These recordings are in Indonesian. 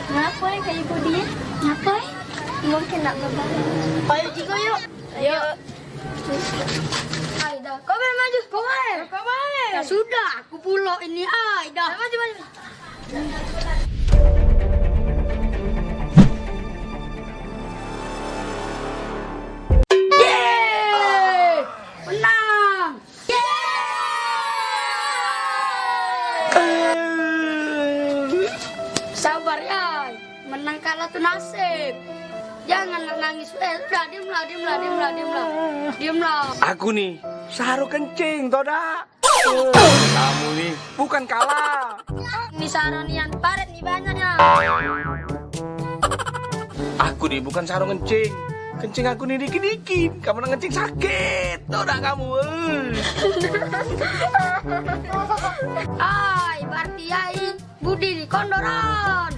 Ngapain kayak ibu dia? Ngapain? Mungkin nak berbalik. Ayo Ciko yuk. Ayo. Aida, kau maju, kau main. Ya sudah, aku pulau ini Aida. Maju. Yeay! Menang! Sabar ya, menang kalah tuh nasib. Jangan nangis. Udah diamlah. Aku nih, Saru kencing, Toda. Kamu nih, bukan kalah. Ini saronian paret nih banyaknya. Aku nih bukan Saru kencing. Kencing aku nih dikit-dikit. Kamu nang kencing sakit, Toda kamu. Ay, berarti yai Budi di kondoran.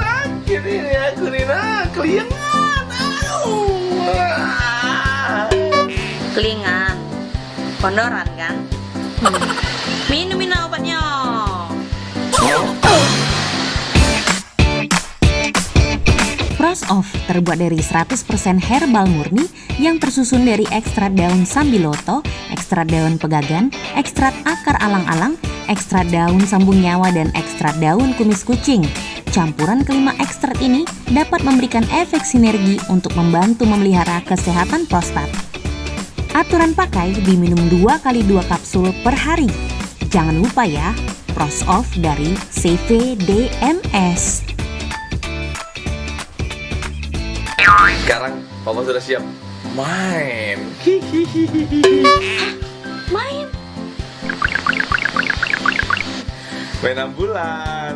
Sakit ini aku nih, kelingan. Kelingan, kondoran kan? Minumin obatnya. Frost Off terbuat dari 100% herbal murni yang tersusun dari ekstrak daun sambiloto, ekstrak daun pegagan, ekstrak akar alang-alang, ekstrak daun sambung nyawa, dan ekstrak daun kumis kucing. Campuran kelima ekstrak ini dapat memberikan efek sinergi untuk membantu memelihara kesehatan prostat. Aturan pakai diminum 2 kali 2 kapsul per hari. Jangan lupa ya, Frost Off dari CVDMS. Sekarang Papa sudah siap main. Main. Main ambulan.